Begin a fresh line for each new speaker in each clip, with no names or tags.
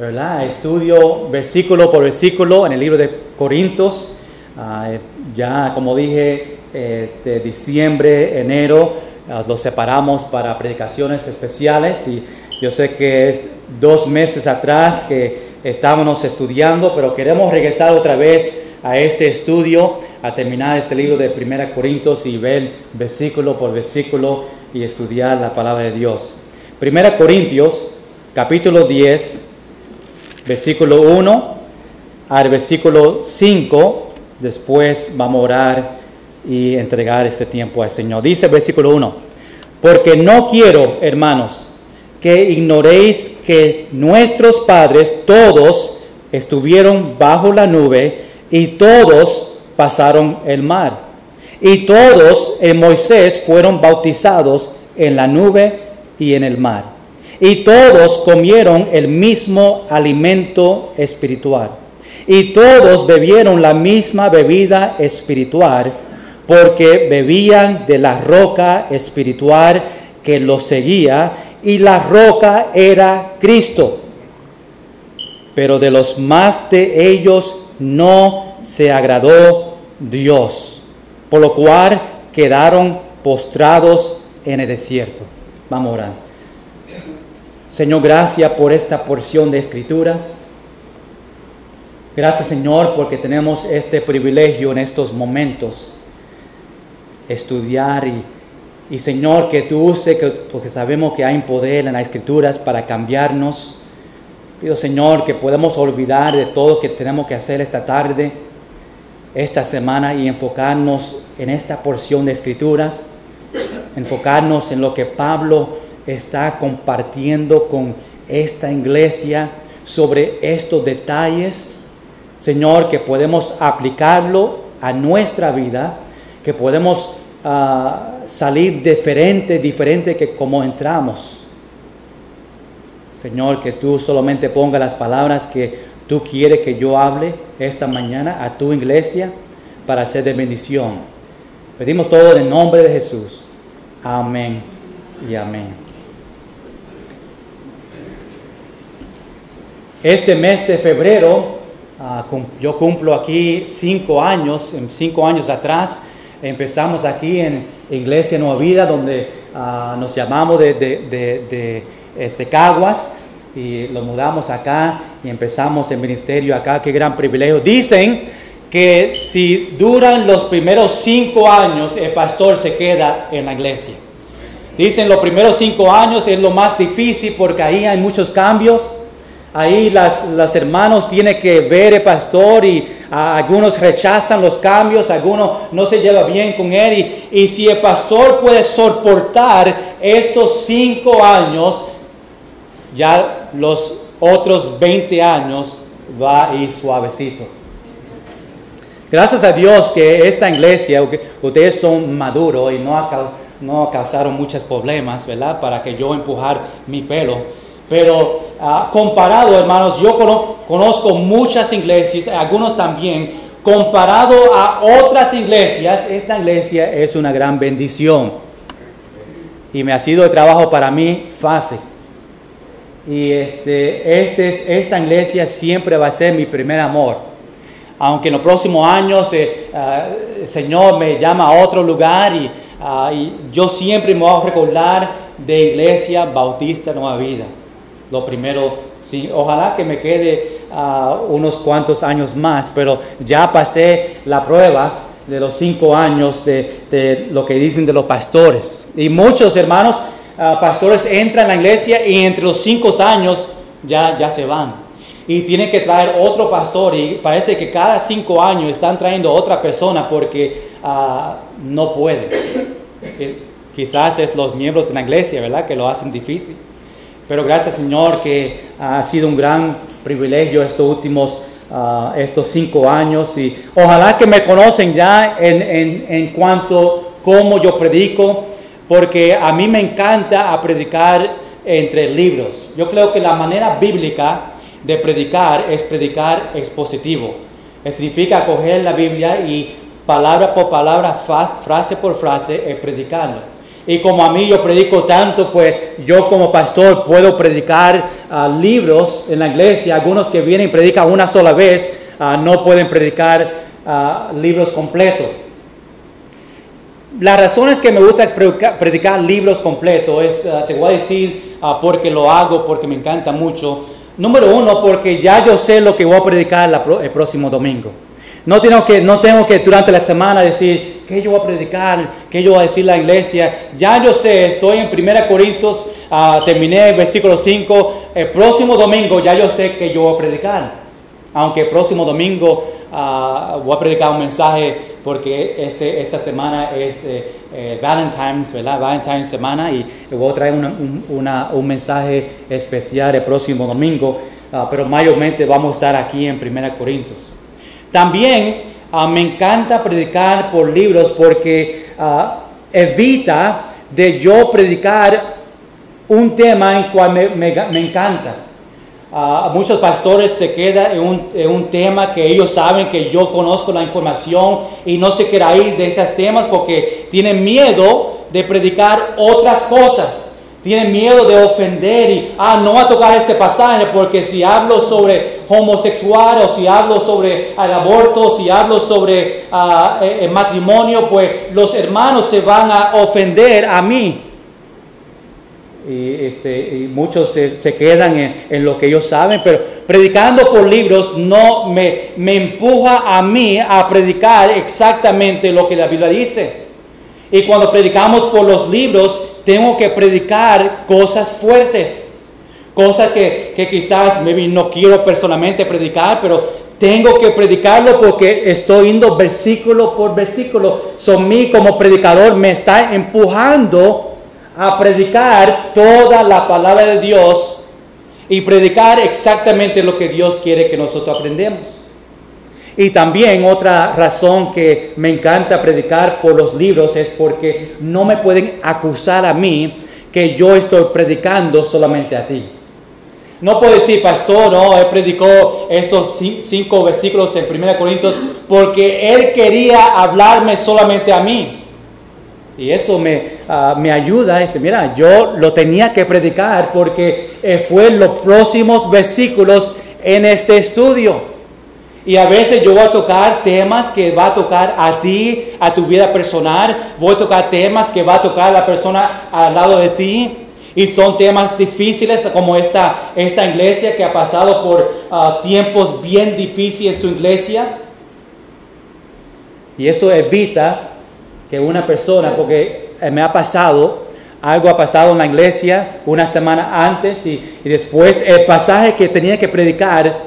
¿verdad? Estudio versículo por versículo en el libro de Corintios. Ya como dije, diciembre, enero, los separamos para predicaciones especiales y yo sé que es 2 meses atrás que estábamos estudiando, pero queremos regresar otra vez a este estudio, a terminar este libro de 1 Corintios y ver versículo por versículo y estudiar la palabra de Dios. 1 Corintios capítulo 10, versículo 1 al versículo 5, después vamos a orar y entregar este tiempo al Señor. Dice el versículo 1, porque no quiero, hermanos, que ignoréis que nuestros padres todos estuvieron bajo la nube y todos pasaron el mar. Y todos en Moisés fueron bautizados en la nube y en el mar. Y todos comieron el mismo alimento espiritual. Y todos bebieron la misma bebida espiritual, porque bebían de la roca espiritual que los seguía, y la roca era Cristo. Pero de los más de ellos no se agradó Dios, por lo cual quedaron postrados en el desierto. Vamos a orar. Señor, gracias por esta porción de Escrituras. Gracias, Señor, porque tenemos este privilegio en estos momentos, estudiar y Señor, que tú uses, porque sabemos que hay poder en las Escrituras para cambiarnos. Pido, Señor, que podamos olvidar de todo lo que tenemos que hacer esta tarde, esta semana, y enfocarnos en esta porción de Escrituras, enfocarnos en lo que Pablo está compartiendo con esta iglesia sobre estos detalles, Señor, que podemos aplicarlo a nuestra vida, que podemos salir diferente que como entramos. Señor, que tú solamente pongas las palabras que tú quieres que yo hable esta mañana a tu iglesia para ser de bendición. Pedimos todo en el nombre de Jesús. Amén y amén. Este mes de febrero, yo cumplo aquí 5 años. 5 años atrás empezamos aquí en Iglesia Nueva Vida, donde nos llamamos de Caguas, y lo mudamos acá y empezamos el ministerio acá. Qué gran privilegio. Dicen que si duran los primeros 5 años, el pastor se queda en la iglesia. Dicen los primeros 5 años es lo más difícil porque ahí hay muchos cambios. Ahí los hermanos tienen que ver el pastor y algunos rechazan los cambios, algunos no se llevan bien con él. Y si el pastor puede soportar estos 5 años, ya los otros 20 años va a ir suavecito. Gracias a Dios que esta iglesia, ustedes son maduros y no causaron muchos problemas, ¿verdad? Para que yo empujar mi pelo. Pero comparado, hermanos, yo conozco muchas iglesias, algunos también, comparado a otras iglesias, esta iglesia es una gran bendición. Y me ha sido el trabajo para mí fácil. Y esta iglesia siempre va a ser mi primer amor. Aunque en los próximos años el Señor me llama a otro lugar y yo siempre me voy a recordar de Iglesia Bautista Nueva Vida. Lo primero, sí, ojalá que me quede unos cuantos años más, pero ya pasé la prueba de los 5 años de lo que dicen de los pastores. Y muchos hermanos, pastores entran a la iglesia y entre los 5 años ya se van. Y tienen que traer otro pastor y parece que cada 5 años están trayendo otra persona porque no pueden. Quizás es los miembros de la iglesia, ¿verdad?, que lo hacen difícil. Pero gracias, Señor, que ha sido un gran privilegio estos 5 años. Y ojalá que me conocen ya en cuanto a cómo yo predico, porque a mí me encanta predicar entre libros. Yo creo que la manera bíblica de predicar es predicar expositivo. Significa coger la Biblia y palabra por palabra, frase por frase, predicarlo. Y como a mí yo predico tanto, pues yo como pastor puedo predicar libros en la iglesia. Algunos que vienen y predican una sola vez no pueden predicar libros completos. Las razones que me gusta predicar libros completos es, te voy a decir porque lo hago, porque me encanta mucho. Número uno, porque ya yo sé lo que voy a predicar el próximo domingo. No tengo que durante la semana decir qué yo voy a predicar, qué yo voy a decir a la iglesia. Ya yo sé, estoy en 1 Corintios, terminé el versículo 5. El próximo domingo ya yo sé que yo voy a predicar. Aunque el próximo domingo voy a predicar un mensaje porque esa semana es Valentine's, ¿verdad? Valentine's semana, y voy a traer un mensaje especial el próximo domingo, pero mayormente vamos a estar aquí en 1 Corintios. También me encanta predicar por libros porque evita de yo predicar un tema en cual me encanta. Muchos pastores se quedan en un tema que ellos saben que yo conozco la información y no se quieren ir de esos temas porque tienen miedo de predicar otras cosas. Tienen miedo de ofender y, no voy a tocar este pasaje porque si hablo sobre homosexual o si hablo sobre el aborto, si hablo sobre el matrimonio, pues los hermanos se van a ofender a mí. Y muchos se quedan en lo que ellos saben, pero predicando por libros no me empuja a mí a predicar exactamente lo que la Biblia dice. Y cuando predicamos por los libros, tengo que predicar cosas fuertes, cosas que quizás no quiero personalmente predicar, pero tengo que predicarlo porque estoy yendo versículo por versículo. Mí como predicador me está empujando a predicar toda la palabra de Dios y predicar exactamente lo que Dios quiere que nosotros aprendamos. Y también otra razón que me encanta predicar por los libros es porque no me pueden acusar a mí que yo estoy predicando solamente a ti. No puedo decir, pastor, no, él predicó esos 5 versículos en 1 Corintios porque él quería hablarme solamente a mí. Y eso me ayuda. Dice, mira, yo lo tenía que predicar porque fue los próximos versículos en este estudio. Y a veces yo voy a tocar temas que va a tocar a ti, a tu vida personal. Voy a tocar temas que va a tocar a la persona al lado de ti. Y son temas difíciles como esta iglesia que ha pasado por tiempos bien difíciles en su iglesia. Y eso evita que una persona, porque algo ha pasado en la iglesia una semana antes y después el pasaje que tenía que predicar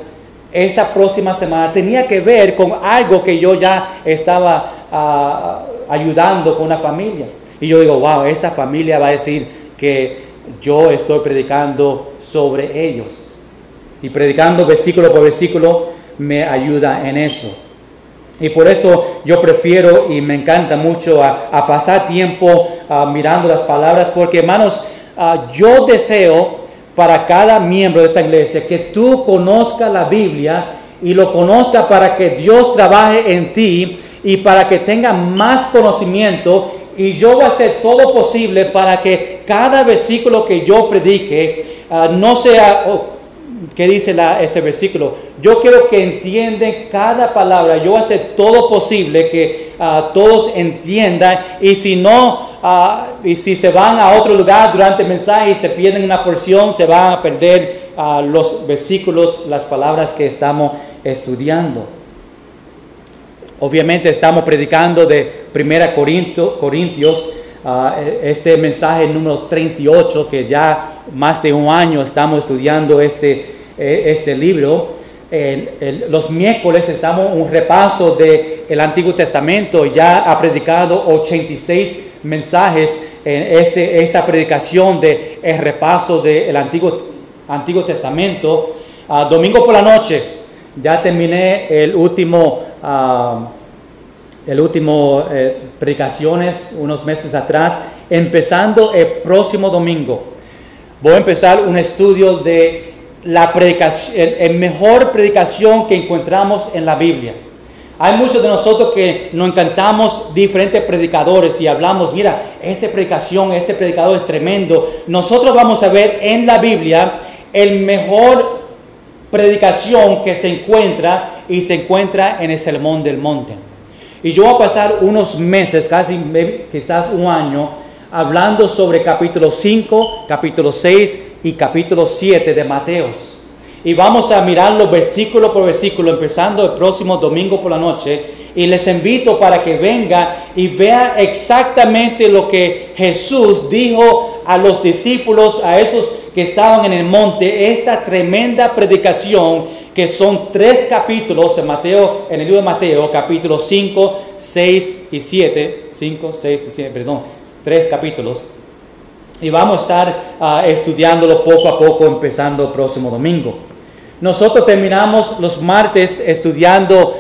esa próxima semana tenía que ver con algo que yo ya estaba ayudando con una familia. Y yo digo, wow, esa familia va a decir que yo estoy predicando sobre ellos. Y predicando versículo por versículo me ayuda en eso. Y por eso yo prefiero y me encanta mucho a pasar tiempo mirando las palabras, porque hermanos, yo deseo para cada miembro de esta iglesia que tú conozcas la Biblia y lo conozcas para que Dios trabaje en ti y para que tenga más conocimiento. Y yo voy a hacer todo posible para que cada versículo que yo predique no sea... ¿Qué dice ese versículo? Yo quiero que entiendan cada palabra. Yo voy a hacer todo posible que todos entiendan. Y si no, y si se van a otro lugar durante el mensaje y se pierden una porción, se van a perder los versículos, las palabras que estamos estudiando. Obviamente estamos predicando de 1 Corintios, este mensaje número 38, que ya más de un año estamos estudiando este libro. Los miércoles estamos un repaso del Antiguo Testamento. Ya ha predicado 86 mensajes en esa predicación de el repaso del Antiguo Testamento. Domingo por la noche ya terminé el último predicaciones unos meses atrás. Empezando el próximo domingo voy a empezar un estudio de la predicación, el mejor predicación que encontramos en la Biblia. Hay muchos de nosotros que nos encantamos diferentes predicadores y hablamos, mira, ese predicador es tremendo. Nosotros vamos a ver en la Biblia el mejor predicación que se encuentra en el Sermón del Monte. Y yo voy a pasar unos meses, quizás un año, hablando sobre capítulo 5, capítulo 6 y capítulo 7 de Mateos. Y vamos a mirarlo versículo por versículo, empezando el próximo domingo por la noche. Y les invito para que venga y vea exactamente lo que Jesús dijo a los discípulos, a esos que estaban en el monte, esta tremenda predicación, que son 3 capítulos en el libro de Mateo, capítulos 5, 6 y 7. 3 capítulos. Y vamos a estar estudiándolo poco a poco, empezando el próximo domingo. Nosotros terminamos los martes estudiando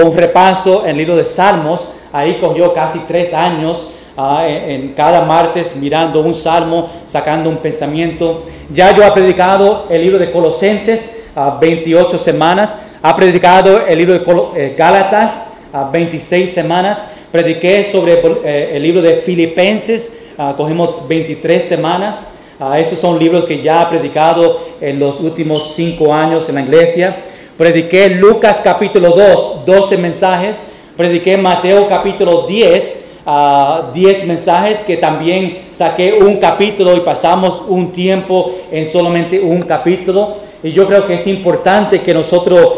un repaso en el libro de Salmos. Ahí cogió casi 3 años en cada martes mirando un salmo, sacando un pensamiento. Ya yo he predicado el libro de Colosenses 28 semanas. Ha predicado el libro de Gálatas 26 semanas. Prediqué sobre el libro de Filipenses. Cogimos 23 semanas. Esos son libros que ya he predicado en los últimos 5 años en la iglesia. Prediqué Lucas capítulo 2, 12 mensajes. Prediqué Mateo capítulo 10, 10 mensajes, que también saqué un capítulo y pasamos un tiempo en solamente un capítulo. Y yo creo que es importante que nosotros,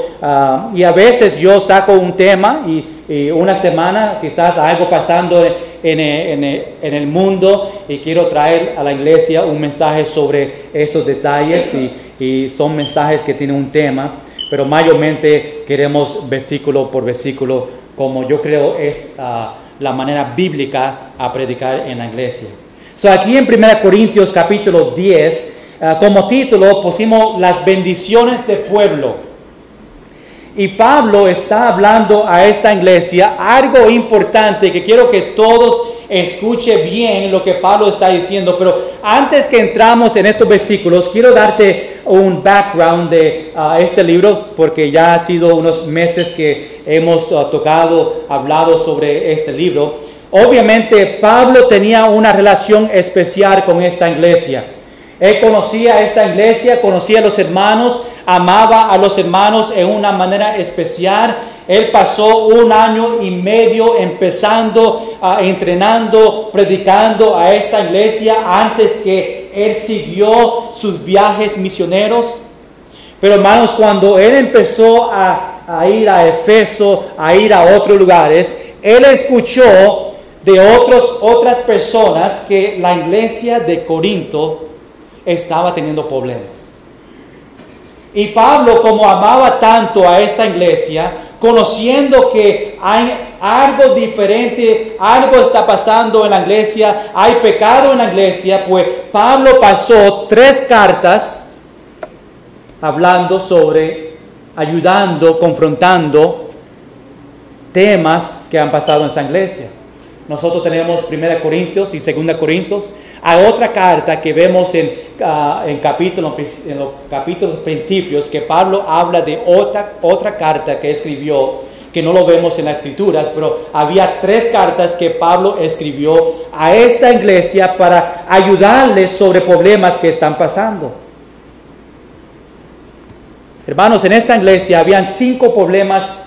y a veces yo saco un tema y una semana quizás algo pasando en el mundo, y quiero traer a la iglesia un mensaje sobre esos detalles, y son mensajes que tienen un tema, pero mayormente queremos versículo por versículo, como yo creo es la manera bíblica a predicar en la iglesia. Aquí en 1 Corintios capítulo 10, como título pusimos las bendiciones del pueblo. Y Pablo está hablando a esta iglesia algo importante que quiero que todos escuchen bien lo que Pablo está diciendo. Pero antes que entramos en estos versículos, quiero darte un background de este libro, porque ya ha sido unos meses que hemos hablado sobre este libro. Obviamente Pablo tenía una relación especial con esta iglesia. Él conocía a esta iglesia, conocía a los hermanos, amaba a los hermanos en una manera especial. Él pasó 1 año y medio empezando, entrenando, predicando a esta iglesia antes que él siguió sus viajes misioneros. Pero hermanos, cuando él empezó a ir a Efeso, a ir a otros lugares, él escuchó de otras personas que la iglesia de Corinto estaba teniendo problemas. Y Pablo, como amaba tanto a esta iglesia, conociendo que hay algo diferente, algo está pasando en la iglesia, hay pecado en la iglesia, pues Pablo pasó 3 cartas hablando sobre, ayudando, confrontando temas que han pasado en esta iglesia. Nosotros tenemos 1 Corintios y 2 Corintios. Hay otra carta que vemos en los capítulos principios, que Pablo habla de otra carta que escribió, que no lo vemos en las escrituras, pero había 3 cartas que Pablo escribió a esta iglesia para ayudarles sobre problemas que están pasando. Hermanos, en esta iglesia habían 5 problemas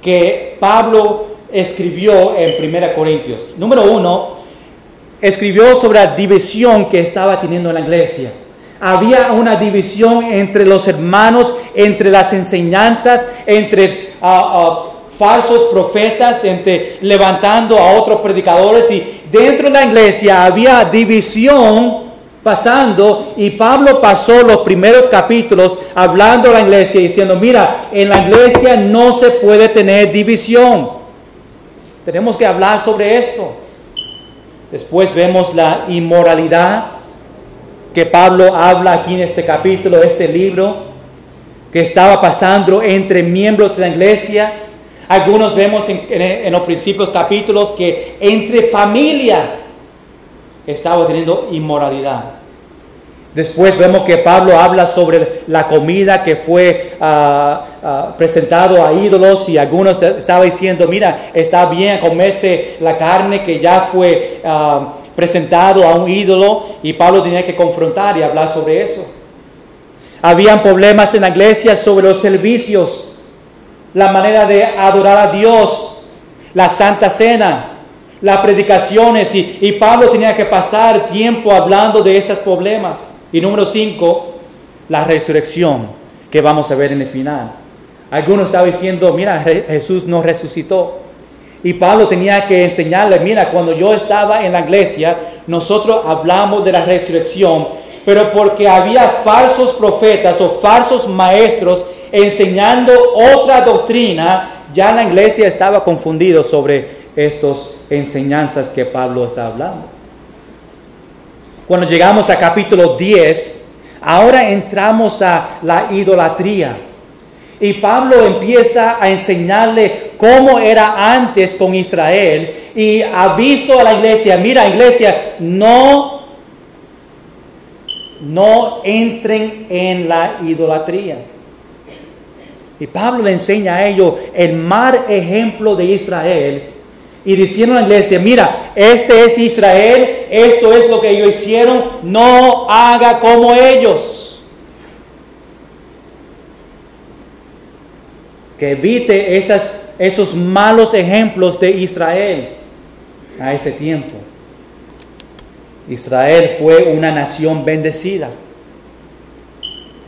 que Pablo escribió en 1 Corintios. Número 1, escribió sobre la división que estaba teniendo en la iglesia. Había una división entre los hermanos, entre las enseñanzas, entre falsos profetas, entre levantando a otros predicadores, y dentro de la iglesia había división pasando, y Pablo pasó los primeros capítulos hablando a la iglesia diciendo, mira, en la iglesia no se puede tener división. Tenemos que hablar sobre esto. Después vemos la inmoralidad que Pablo habla aquí en este capítulo, este libro, que estaba pasando entre miembros de la iglesia. Algunos vemos en los principios capítulos que entre familia estaba teniendo inmoralidad. Después vemos que Pablo habla sobre la comida que fue presentado a ídolos, y algunos estaban diciendo, mira, está bien comerse la carne que ya fue presentado a un ídolo, y Pablo tenía que confrontar y hablar sobre eso. Habían problemas en la iglesia sobre los servicios, la manera de adorar a Dios, la Santa Cena, las predicaciones, y Pablo tenía que pasar tiempo hablando de esos problemas. Y número 5, la resurrección, que vamos a ver en el final. Algunos estaban diciendo, mira, Jesús no resucitó. Y Pablo tenía que enseñarle, mira, cuando yo estaba en la iglesia, nosotros hablamos de la resurrección, pero porque había falsos profetas o falsos maestros enseñando otra doctrina, ya la iglesia estaba confundido sobre estas enseñanzas que Pablo está hablando. Cuando llegamos a capítulo 10, ahora entramos a la idolatría. Y Pablo empieza a enseñarle cómo era antes con Israel, y aviso a la iglesia, mira iglesia, no entren en la idolatría. Y Pablo le enseña a ellos el mal ejemplo de Israel, y diciendo a la iglesia, mira, este es Israel, esto es lo que ellos hicieron, no haga como ellos. Que evite esos malos ejemplos de Israel a ese tiempo. Israel fue una nación bendecida.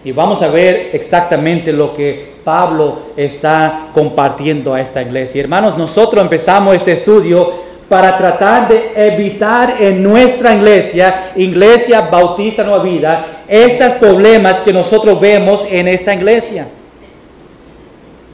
Y vamos a ver exactamente lo que Pablo está compartiendo a esta iglesia. Hermanos, nosotros empezamos este estudio para tratar de evitar en nuestra iglesia Bautista Nueva Vida, estos problemas que nosotros vemos en esta iglesia.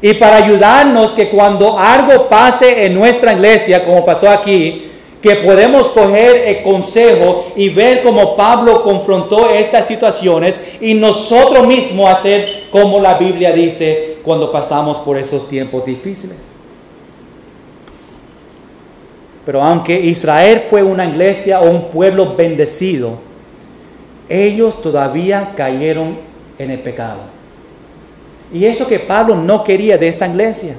Y para ayudarnos que cuando algo pase en nuestra iglesia, como pasó aquí, que podemos coger el consejo y ver cómo Pablo confrontó estas situaciones, y nosotros mismos hacer como la Biblia dice cuando pasamos por esos tiempos difíciles. Pero aunque Israel fue una iglesia o un pueblo bendecido, ellos todavía cayeron en el pecado. Y eso que Pablo no quería de esta iglesia.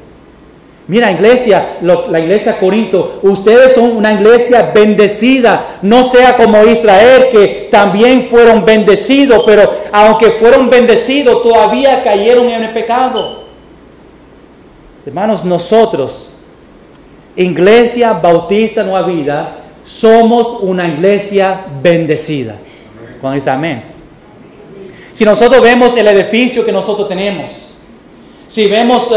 Mira, iglesia, la iglesia de Corinto, ustedes son una iglesia bendecida. No sea como Israel, que también fueron bendecidos, pero aunque fueron bendecidos, todavía cayeron en el pecado. Hermanos, nosotros, Iglesia Bautista Nueva Vida, somos una iglesia bendecida. Cuando dice amén. Si nosotros vemos el edificio que nosotros tenemos, si vemos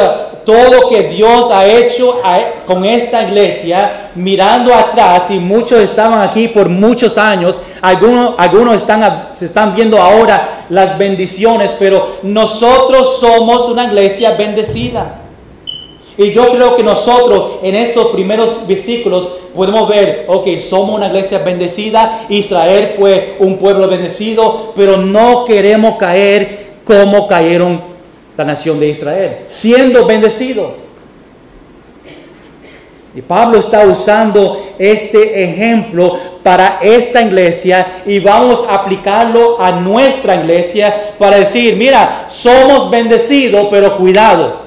todo que Dios ha hecho con esta iglesia, mirando atrás, y muchos estaban aquí por muchos años, algunos están viendo ahora las bendiciones, pero nosotros somos una iglesia bendecida. Y yo creo que nosotros en estos primeros versículos podemos ver, ok, somos una iglesia bendecida, Israel fue un pueblo bendecido, pero no queremos caer como cayeron la nación de Israel, siendo bendecido. Y Pablo está usando este ejemplo para esta iglesia, y vamos a aplicarlo a nuestra iglesia para decir, mira, somos bendecidos, pero cuidado,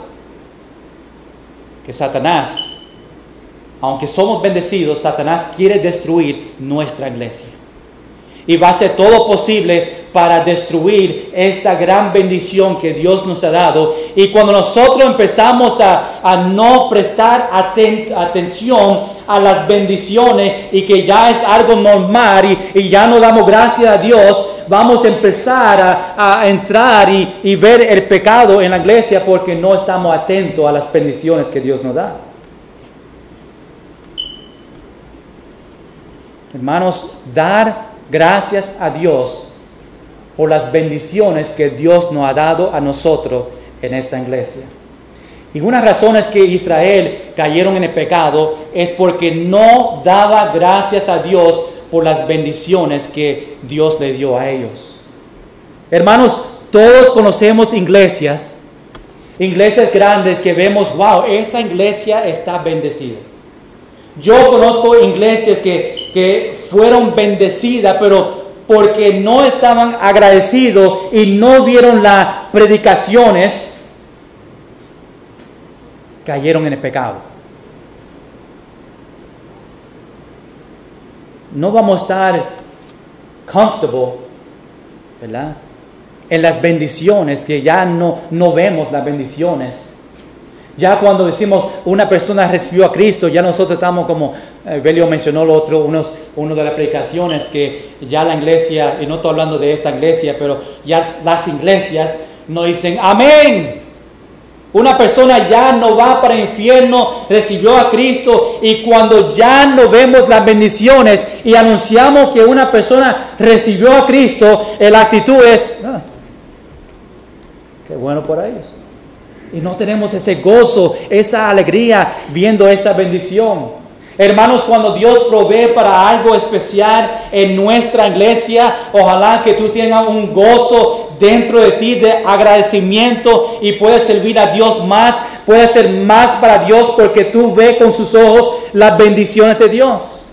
que Satanás, aunque somos bendecidos, Satanás quiere destruir nuestra iglesia. Y va a hacer todo posible para destruir esta gran bendición que Dios nos ha dado. Y cuando nosotros empezamos a no prestar atención a las bendiciones, y que ya es algo normal, y ya no damos gracias a Dios, vamos a empezar a entrar y ver el pecado en la iglesia, porque no estamos atentos a las bendiciones que Dios nos da. Hermanos, dar gracias a Dios por las bendiciones que Dios nos ha dado a nosotros en esta iglesia. Y una razón es que Israel cayeron en el pecado es porque no daba gracias a Dios por las bendiciones que Dios le dio a ellos. Hermanos, todos conocemos iglesias grandes que vemos, wow, esa iglesia está bendecida. Yo conozco iglesias que fueron bendecidas, pero porque no estaban agradecidos y no vieron las predicaciones, cayeron en el pecado. No vamos a estar comfortable, ¿verdad?, en las bendiciones, que ya no vemos las bendiciones. Ya cuando decimos una persona recibió a Cristo, ya nosotros estamos como Belio mencionó lo otro, uno de las predicaciones, que ya la iglesia, y no estoy hablando de esta iglesia, pero ya las iglesias no dicen amén. Una persona ya no va para el infierno, recibió a Cristo, y cuando ya no vemos las bendiciones y anunciamos que una persona recibió a Cristo, la actitud es, qué bueno por ellos. Y no tenemos ese gozo, esa alegría viendo esa bendición. Hermanos, cuando Dios provee para algo especial en nuestra iglesia, ojalá que tú tengas un gozo dentro de ti de agradecimiento y puedes servir a Dios más, puedes ser más para Dios porque tú ves con sus ojos las bendiciones de Dios.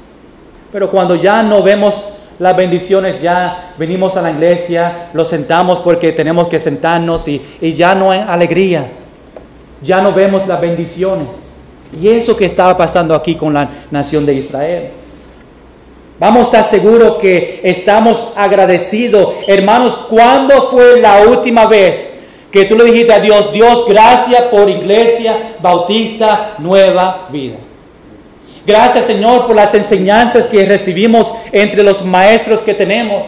Pero cuando ya no vemos las bendiciones, ya venimos a la iglesia, lo sentamos porque tenemos que sentarnos y ya no hay alegría. Ya no vemos las bendiciones. Y eso que estaba pasando aquí con la nación de Israel. Vamos a estar seguros que estamos agradecidos. Hermanos, ¿cuándo fue la última vez que tú le dijiste a Dios, Dios, gracias por Iglesia Bautista Nueva Vida? Gracias, Señor, por las enseñanzas que recibimos entre los maestros que tenemos.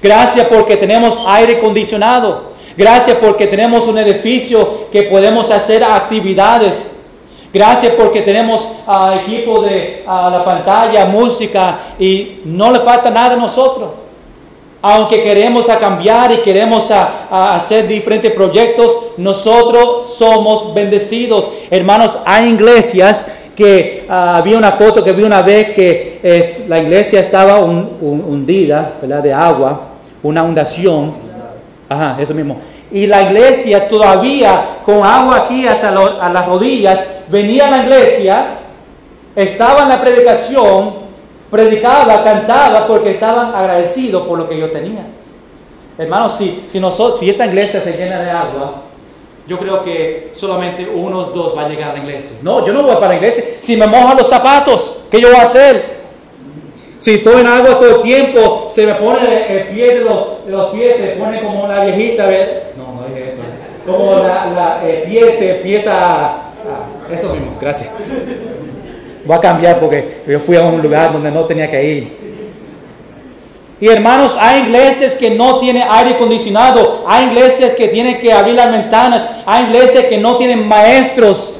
Gracias porque tenemos aire acondicionado. Gracias porque tenemos un edificio que podemos hacer actividades. Gracias porque tenemos equipo de la pantalla, música, y no le falta nada a nosotros. Aunque queremos cambiar y queremos hacer diferentes proyectos, nosotros somos bendecidos. Hermanos, hay iglesias que había una foto que vi una vez que la iglesia estaba hundida, ¿verdad?, de agua, una inundación. Ajá, eso mismo. Y la iglesia todavía con agua aquí hasta a las rodillas, venía a la iglesia, estaba en la predicación, predicaba, cantaba porque estaban agradecidos por lo que yo tenía. Hermanos, si esta iglesia se llena de agua, yo creo que solamente unos dos van a llegar a la iglesia. No, yo no voy para la iglesia. Si me mojan los zapatos, ¿qué yo voy a hacer? Si estoy en agua todo el tiempo, se me pone el pie de los pies, se pone como una viejita, ¿ves? No dije eso. Como el pie se empieza a... Eso mismo, gracias. Voy a cambiar porque yo fui a un lugar donde no tenía que ir. Y hermanos, hay iglesias que no tienen aire acondicionado, hay iglesias que tienen que abrir las ventanas, hay iglesias que no tienen maestros.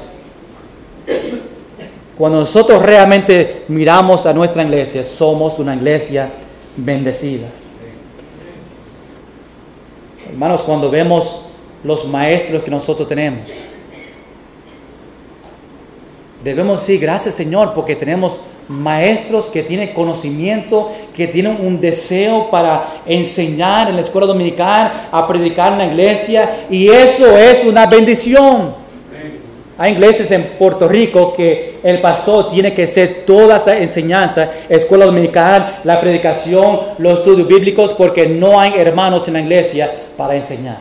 Cuando nosotros realmente miramos a nuestra iglesia, somos una iglesia bendecida. Hermanos, cuando vemos los maestros que nosotros tenemos, debemos decir gracias, Señor, porque tenemos maestros que tienen conocimiento, que tienen un deseo para enseñar en la escuela dominical, a predicar en la iglesia, y eso es una bendición. Hay iglesias en Puerto Rico que el pastor tiene que hacer toda esta enseñanza, escuela dominical, la predicación, los estudios bíblicos, porque no hay hermanos en la iglesia para enseñar.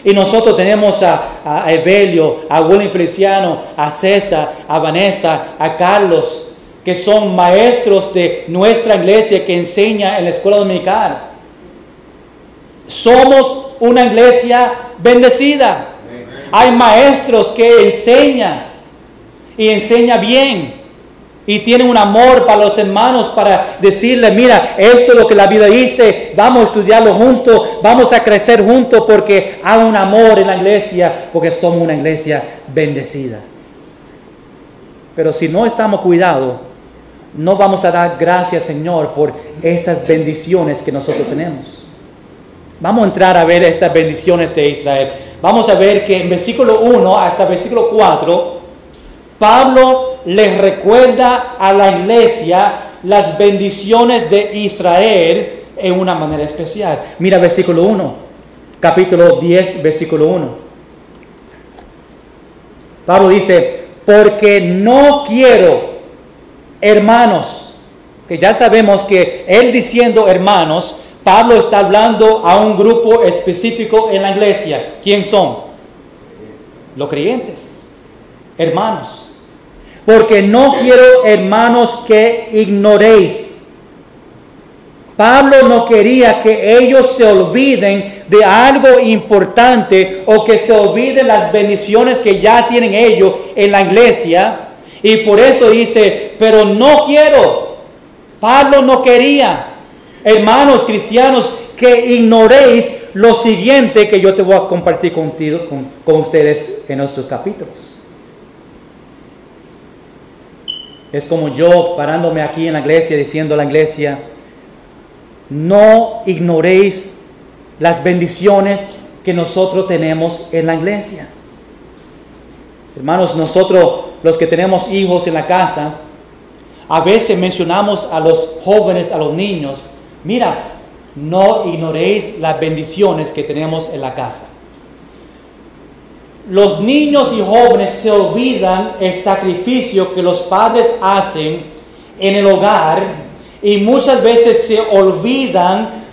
Y nosotros tenemos a Evelio, a William Feliciano, a César, a Vanessa, a Carlos, que son maestros de nuestra iglesia que enseña en la escuela dominical. Somos una iglesia bendecida. Hay maestros que enseñan y enseñan bien y tienen un amor para los hermanos para decirles, mira, esto es lo que la Biblia dice, vamos a estudiarlo juntos, vamos a crecer juntos porque hay un amor en la iglesia, porque somos una iglesia bendecida. Pero si no estamos cuidados, no vamos a dar gracias, Señor, por esas bendiciones que nosotros tenemos. Vamos a entrar a ver estas bendiciones de Israel. Vamos a ver que en versículo 1 hasta versículo 4, Pablo les recuerda a la iglesia las bendiciones de Israel en una manera especial. Mira versículo 1, capítulo 10, versículo 1. Pablo dice, porque no quiero, hermanos, que ya sabemos que él diciendo hermanos, Pablo está hablando a un grupo específico en la iglesia. ¿Quién son? Los creyentes. hermanos. Porque no quiero, hermanos, que ignoréis. Pablo no quería que ellos se olviden de algo importante o que se olviden las bendiciones que ya tienen ellos en la iglesia. Y por eso dice, pero no quiero. Pablo no quería, hermanos cristianos, que ignoréis lo siguiente que yo te voy a compartir contigo, con ustedes en estos capítulos. Es como yo parándome aquí en la iglesia diciendo a la iglesia, no ignoréis las bendiciones que nosotros tenemos en la iglesia. Hermanos, nosotros los que tenemos hijos en la casa, a veces mencionamos a los jóvenes, a los niños, mira, no ignoréis las bendiciones que tenemos en la casa. Los niños y jóvenes se olvidan el sacrificio que los padres hacen en el hogar y muchas veces se olvidan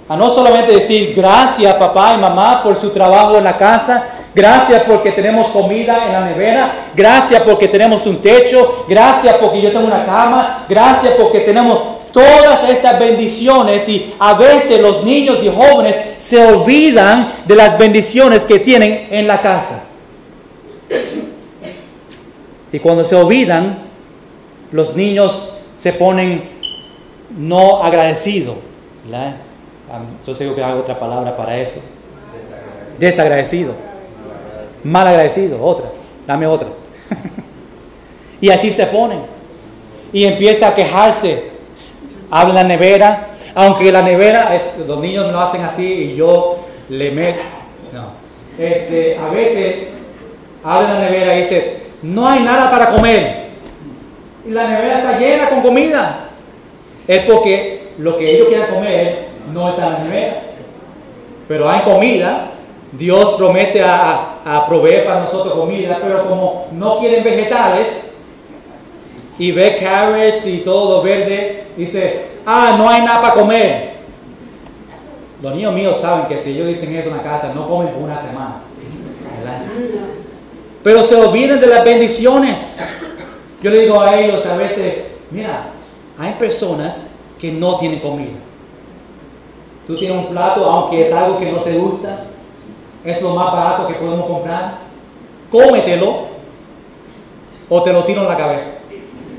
a no solamente decir gracias papá y mamá por su trabajo en la casa, gracias porque tenemos comida en la nevera, gracias porque tenemos un techo, gracias porque yo tengo una cama, gracias porque tenemos todas estas bendiciones, y a veces los niños y jóvenes se olvidan de las bendiciones que tienen en la casa. Y cuando se olvidan, los niños se ponen no agradecidos, ¿verdad? Yo sé que hago otra palabra para eso. Desagradecido. Mal agradecido, otra. Dame otra. Y así se ponen. Y empieza a quejarse. Habla en la nevera. Aunque la nevera, los niños lo hacen así y yo le meto. No. A veces habla en la nevera y dice, no hay nada para comer. Y la nevera está llena con comida. Es porque lo que ellos quieren comer no está en la nevera. Pero hay comida. Dios promete a proveer para nosotros comida, pero como no quieren vegetales y ve carrots y todo lo verde, dice, no hay nada para comer. Los niños míos saben que si ellos dicen eso en la casa, no comen por una semana, ¿verdad? Pero se olvidan de las bendiciones. Yo le digo a ellos a veces, mira, hay personas que no tienen comida. Tú tienes un plato, aunque es algo que no te gusta, es lo más barato que podemos comprar, cómetelo o te lo tiro en la cabeza.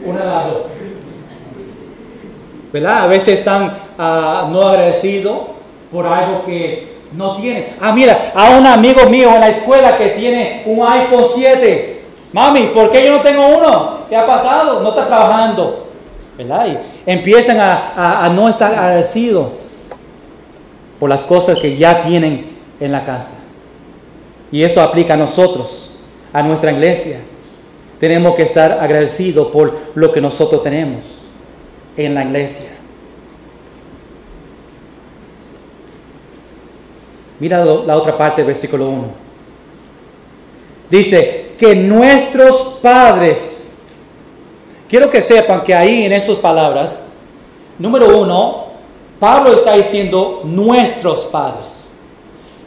Una de las dos. ¿Verdad? A veces están no agradecidos por algo que no tienen. Mira, a un amigo mío en la escuela que tiene un iPhone 7. Mami, ¿por qué yo no tengo uno? ¿Qué ha pasado? No está trabajando. ¿Verdad? Y empiezan a no estar agradecidos por las cosas que ya tienen en la casa. Y eso aplica a nosotros, a nuestra iglesia. Tenemos que estar agradecidos por lo que nosotros tenemos en la iglesia. Mira la otra parte del versículo 1. Dice que nuestros padres, quiero que sepan que ahí en esas palabras, número 1, Pablo está diciendo nuestros padres.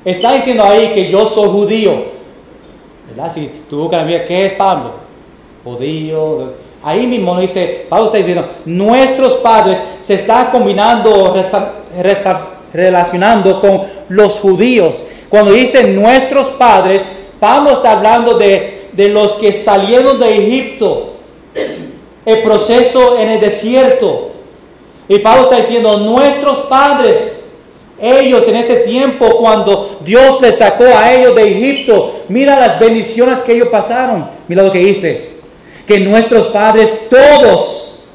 Está diciendo ahí que yo soy judío, ¿verdad? Si tú buscas ver qué es Pablo, judío, ahí mismo dice, Pablo está diciendo, nuestros padres, se está combinando, relacionando con los judíos. Cuando dice nuestros padres, Pablo está hablando de los que salieron de Egipto, el proceso en el desierto. Y Pablo está diciendo, nuestros padres, ellos en ese tiempo cuando Dios les sacó a ellos de Egipto, mira las bendiciones que ellos pasaron. Mira lo que dice, que nuestros padres todos,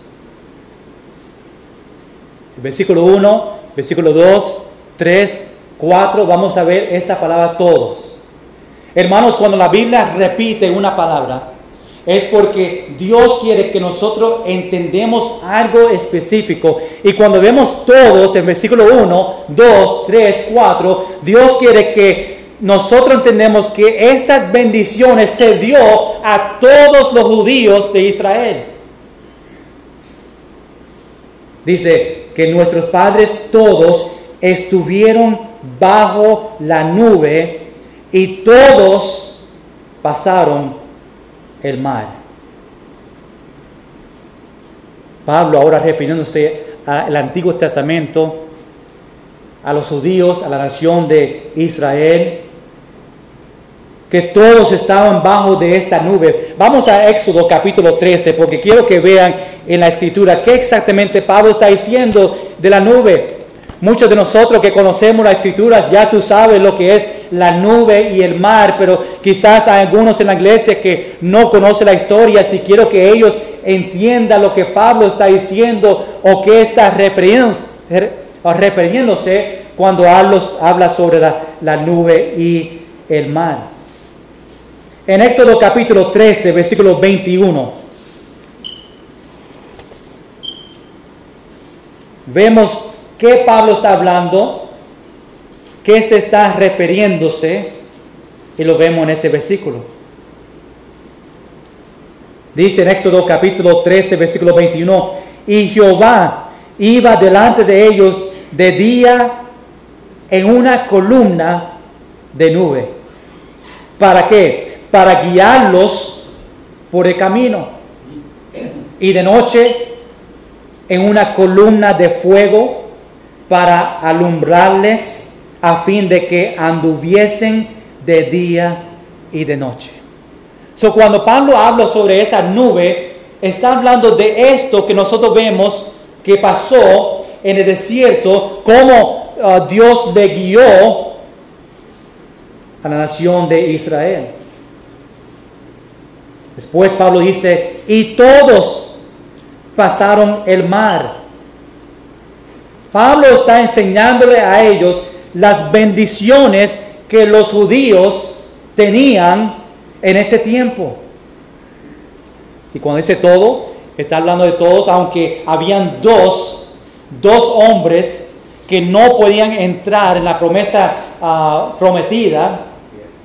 versículo 1, versículo 2, 3, 4, vamos a ver esa palabra todos. Hermanos, cuando la Biblia repite una palabra, es porque Dios quiere que nosotros entendemos algo específico. Y cuando vemos todos en versículo 1, 2, 3, 4, Dios quiere que nosotros entendemos que estas bendiciones se dio a todos los judíos de Israel. Dice que nuestros padres todos estuvieron bajo la nube y todos pasaron el mar. Pablo, ahora refiriéndose al Antiguo Testamento, a los judíos, a la nación de Israel, que todos estaban bajo de esta nube. Vamos a Éxodo capítulo 13, porque quiero que vean en la Escritura qué exactamente Pablo está diciendo de la nube. Muchos de nosotros que conocemos las Escrituras, ya tú sabes lo que es la nube y el mar, pero quizás hay algunos en la iglesia que no conocen la historia. Si quiero que ellos entiendan lo que Pablo está diciendo o qué está refiriéndose cuando habla sobre la nube y el mar. En Éxodo capítulo 13, versículo 21, vemos que Pablo está hablando, qué se está refiriéndose, y lo vemos en este versículo. Dice en Éxodo capítulo 13, versículo 21, y Jehová iba delante de ellos de día en una columna de nube. ¿Para qué? Para guiarlos por el camino. Y de noche en una columna de fuego para alumbrarles a fin de que anduviesen de día y de noche. Cuando Pablo habla sobre esa nube, está hablando de esto que nosotros vemos que pasó en el desierto, cómo Dios le guió a la nación de Israel. Después Pablo dice, y todos pasaron el mar. Pablo está enseñándole a ellos las bendiciones que los judíos tenían en ese tiempo. Y cuando dice todo, está hablando de todos, aunque habían dos hombres que no podían entrar en la promesa prometida,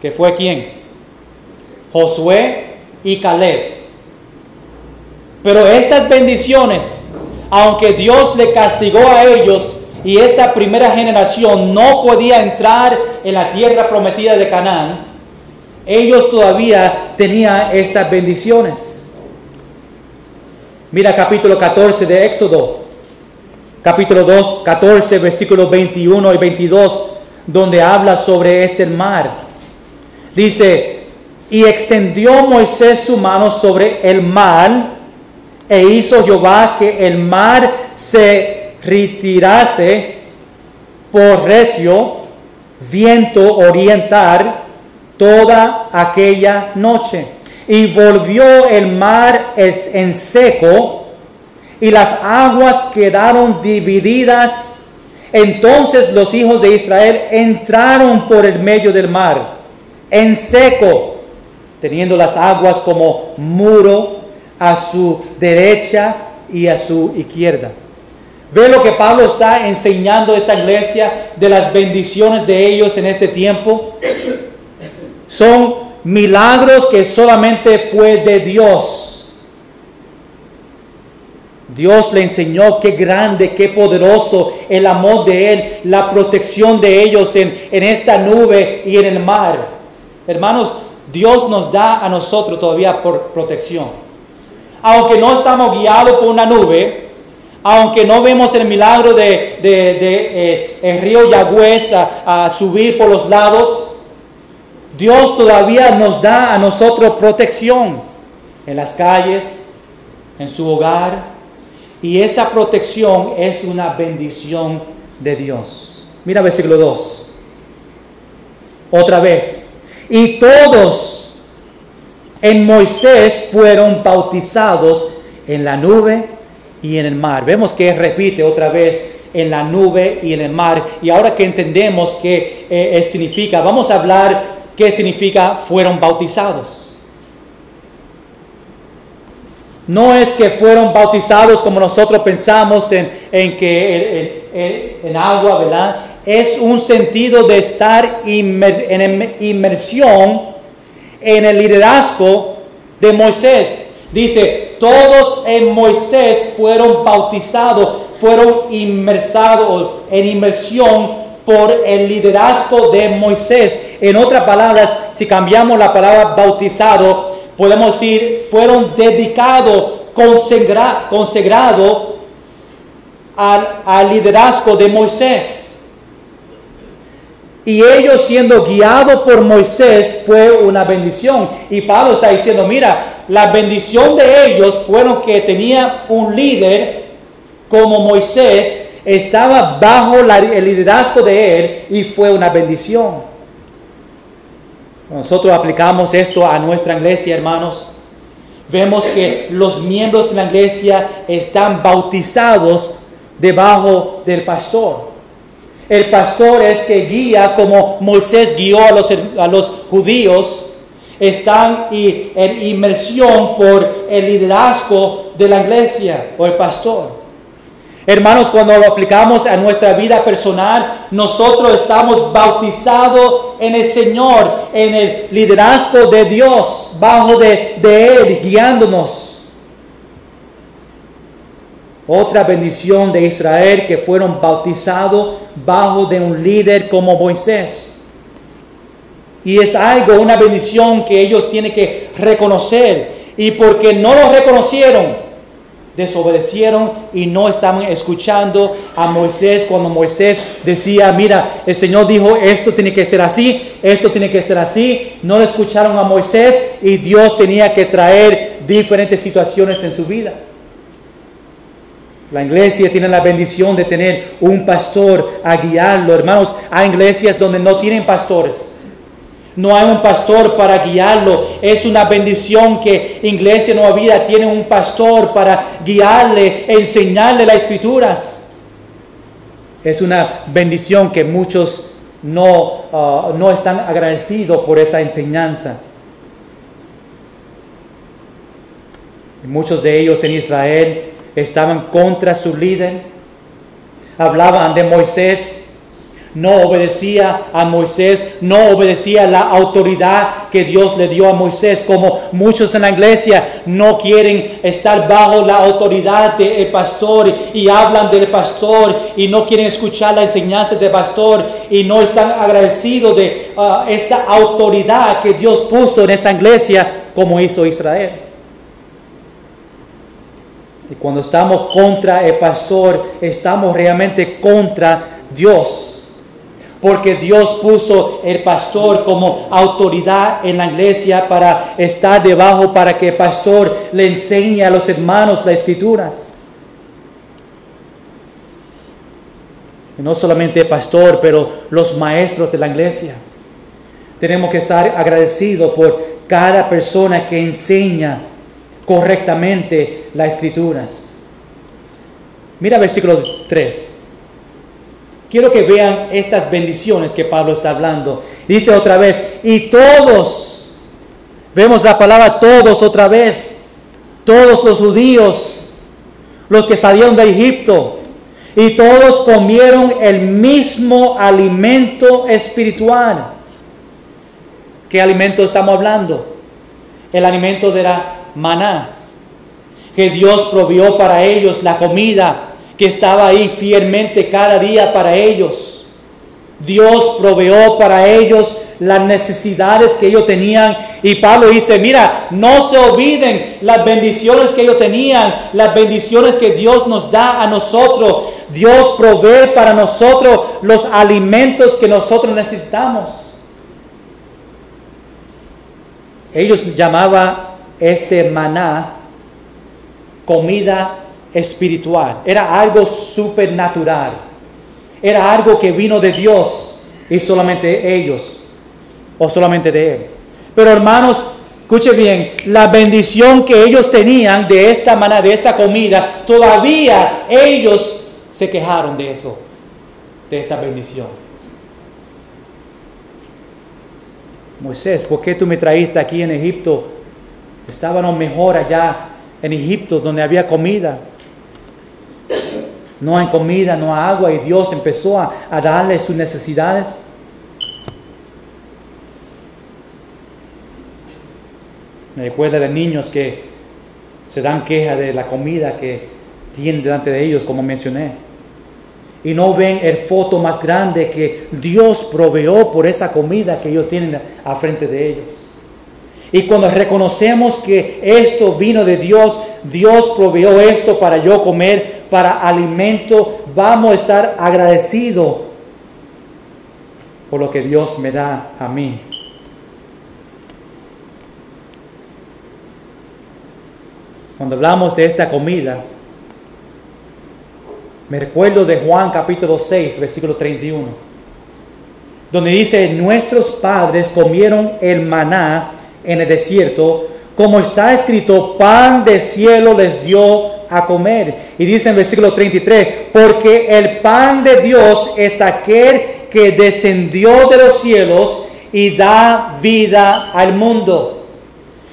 que fue ¿quién? Josué y Caleb. Pero estas bendiciones, aunque Dios le castigó a ellos y esta primera generación no podía entrar en la tierra prometida de Canaán, ellos todavía tenían estas bendiciones. Mira capítulo 14 de Éxodo, capítulo 2, 14, versículos 21 y 22, donde habla sobre este mar. Dice, y extendió Moisés su mano sobre el mar, e hizo Jehová que el mar se retirase por recio viento oriental toda aquella noche. Y volvió el mar en seco, y las aguas quedaron divididas. Entonces los hijos de Israel entraron por el medio del mar, en seco, teniendo las aguas como muro a su derecha y a su izquierda. ¿Ve lo que Pablo está enseñando a esta iglesia de las bendiciones de ellos en este tiempo? Son milagros que solamente fue de Dios. Dios le enseñó qué grande, qué poderoso el amor de Él, la protección de ellos en esta nube y en el mar. Hermanos, Dios nos da a nosotros todavía por protección. Aunque no estamos guiados por una nube, aunque no vemos el milagro el río Yagüez a subir por los lados, Dios todavía nos da a nosotros protección en las calles, en su hogar, y esa protección es una bendición de Dios. Mira versículo 2. Otra vez. Y todos en Moisés fueron bautizados en la nube y en el mar. Vemos que repite otra vez en la nube y en el mar. Y ahora que entendemos qué significa, vamos a hablar qué significa fueron bautizados. No es que fueron bautizados como nosotros pensamos en agua, ¿verdad? Es un sentido de estar en inmersión en el liderazgo de Moisés. Dice, todos en Moisés fueron bautizados, fueron inmersados en inmersión por el liderazgo de Moisés. En otras palabras, si cambiamos la palabra bautizado podemos decir, fueron dedicados, consagrados al liderazgo de Moisés. Y ellos siendo guiados por Moisés fue una bendición. Y Pablo está diciendo, mira, la bendición de ellos fueron que tenía un líder como Moisés, estaba bajo el liderazgo de él y fue una bendición. Nosotros aplicamos esto a nuestra iglesia, hermanos. Vemos que los miembros de la iglesia están bautizados debajo del pastor. El pastor es que guía como Moisés guió a los judíos. Están en inmersión por el liderazgo de la iglesia o el pastor. Hermanos, cuando lo aplicamos a nuestra vida personal, nosotros estamos bautizados en el Señor, en el liderazgo de Dios, bajo de Él, guiándonos. Otra bendición de Israel, que fueron bautizados bajo de un líder como Moisés. Y es algo, una bendición que ellos tienen que reconocer. Y porque no lo reconocieron, desobedecieron y no estaban escuchando a Moisés cuando Moisés decía, mira, el Señor dijo, esto tiene que ser así, esto tiene que ser así. No le escucharon a Moisés y Dios tenía que traer diferentes situaciones en su vida. La iglesia tiene la bendición de tener un pastor a guiarlo. Hermanos, hay iglesias donde no tienen pastores. No hay un pastor para guiarlo. Es una bendición que Iglesia Nueva Vida tiene un pastor para guiarle, enseñarle las Escrituras. Es una bendición que muchos no están agradecidos por esa enseñanza. Muchos de ellos en Israel estaban contra su líder. Hablaban de Moisés. No obedecía a Moisés, no obedecía la autoridad que Dios le dio a Moisés, como muchos en la iglesia no quieren estar bajo la autoridad del pastor y hablan del pastor y no quieren escuchar la enseñanza del pastor y no están agradecidos de esa autoridad que Dios puso en esa iglesia como hizo Israel. Y cuando estamos contra el pastor, estamos realmente contra Dios. Porque Dios puso el pastor como autoridad en la iglesia para estar debajo, para que el pastor le enseñe a los hermanos las Escrituras. Y no solamente el pastor, pero los maestros de la iglesia. Tenemos que estar agradecidos por cada persona que enseña correctamente las Escrituras. Mira versículo 3. Quiero que vean estas bendiciones que Pablo está hablando. Dice otra vez, y todos, vemos la palabra todos otra vez, todos los judíos, los que salieron de Egipto, y todos comieron el mismo alimento espiritual. ¿Qué alimento estamos hablando? El alimento de la maná, que Dios proveyó para ellos, la comida que estaba ahí fielmente cada día para ellos. Dios proveyó para ellos las necesidades que ellos tenían. Y Pablo dice, mira, no se olviden las bendiciones que ellos tenían, las bendiciones que Dios nos da a nosotros. Dios provee para nosotros los alimentos que nosotros necesitamos. Ellos llamaban este maná comida espiritual. Era algo supernatural. Era algo que vino de Dios y solamente ellos o solamente de Él. Pero hermanos, escuchen bien, la bendición que ellos tenían de esta maná, de esta comida, todavía ellos se quejaron de eso, de esa bendición. Moisés, ¿por qué tú me traíste aquí en Egipto? Estábamos mejor allá en Egipto donde había comida. No hay comida, no hay agua, y Dios empezó a darle sus necesidades. Me recuerda de niños que se dan queja de la comida que tienen delante de ellos, como mencioné. Y no ven el foto más grande que Dios proveyó por esa comida que ellos tienen a frente de ellos. Y cuando reconocemos que esto vino de Dios, Dios proveyó esto para yo comer, para alimento, vamos a estar agradecidos por lo que Dios me da a mí. Cuando hablamos de esta comida, me recuerdo de Juan capítulo 6, versículo 31, donde dice, nuestros padres comieron el maná en el desierto, como está escrito, pan del cielo les dio a comer. Y dice en versículo 33, porque el pan de Dios es aquel que descendió de los cielos y da vida al mundo.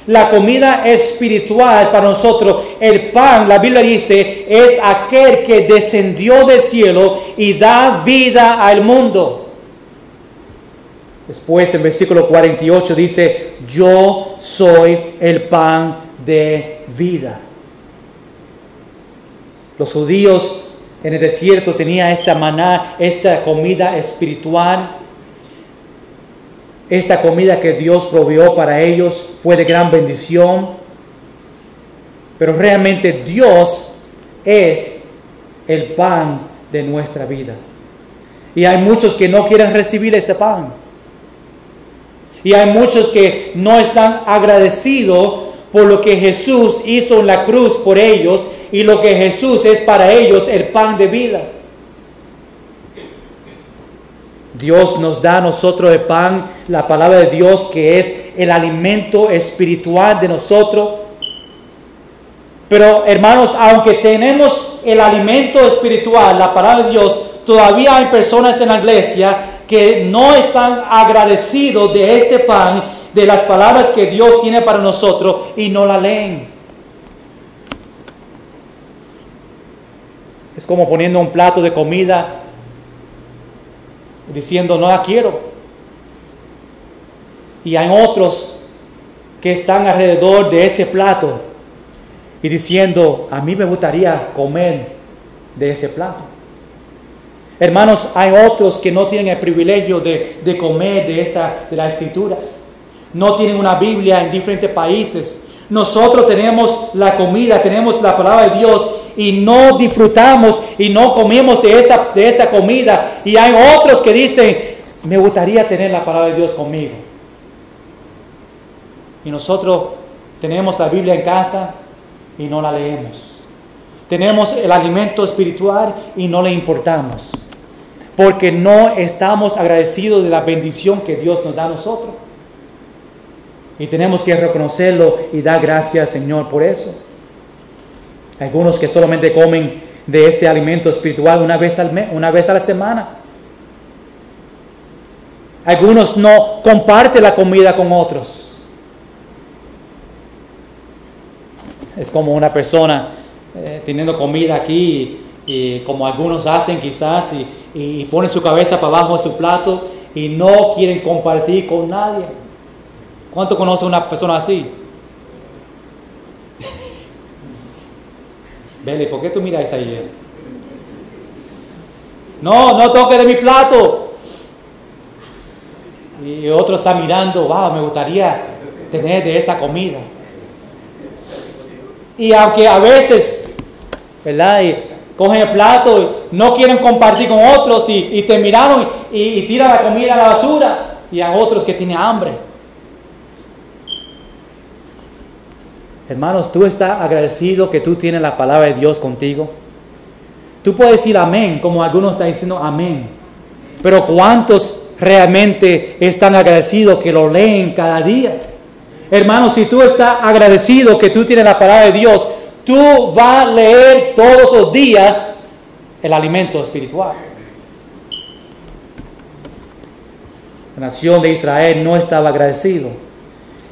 La comida espiritual para nosotros, el pan, la Biblia dice, es aquel que descendió del cielo y da vida al mundo. Después en versículo 48 dice, yo soy el pan de vida. Los judíos en el desierto tenían esta maná, esta comida espiritual. Esta comida que Dios proveyó para ellos fue de gran bendición. Pero realmente Dios es el pan de nuestra vida. Y hay muchos que no quieren recibir ese pan. Y hay muchos que no están agradecidos por lo que Jesús hizo en la cruz por ellos y lo que Jesús es para ellos el pan de vida. Dios nos da a nosotros el pan, la palabra de Dios, que es el alimento espiritual de nosotros. Pero hermanos, aunque tenemos el alimento espiritual, la palabra de Dios, todavía hay personas en la iglesia que no están agradecidos de este pan, de las palabras que Dios tiene para nosotros, y no la leen. Es como poniendo un plato de comida diciendo no la quiero. Y hay otros que están alrededor de ese plato y diciendo, a mí me gustaría comer de ese plato. Hermanos, hay otros que no tienen el privilegio de comer de las escrituras. No tienen una Biblia en diferentes países. Nosotros tenemos la comida, tenemos la palabra de Dios y no disfrutamos y no comemos de esa comida. Y hay otros que dicen, me gustaría tener la palabra de Dios conmigo. Y nosotros tenemos la Biblia en casa y no la leemos. Tenemos el alimento espiritual y no le importamos. Porque no estamos agradecidos de la bendición que Dios nos da a nosotros. Y tenemos que reconocerlo y dar gracias, Señor, por eso. Algunos que solamente comen de este alimento espiritual una vez a la semana. Algunos no comparten la comida con otros. Es como una persona teniendo comida aquí y como algunos hacen quizás y ponen su cabeza para abajo de su plato y no quieren compartir con nadie. ¿Cuánto conoce una persona así? Beli, ¿por qué tú miras ahí? No toques de mi plato. Y otro está mirando, wow, me gustaría tener de esa comida. Y aunque a veces, ¿verdad? Y cogen el plato, y no quieren compartir con otros y te miraron y tiran la comida a la basura. Y a otros que tienen hambre. Hermanos, ¿tú estás agradecido que tú tienes la palabra de Dios contigo? Tú puedes decir amén, como algunos están diciendo amén. Pero ¿cuántos realmente están agradecidos que lo leen cada día? Hermanos, si tú estás agradecido que tú tienes la palabra de Dios, tú vas a leer todos los días el alimento espiritual. La nación de Israel no estaba agradecido.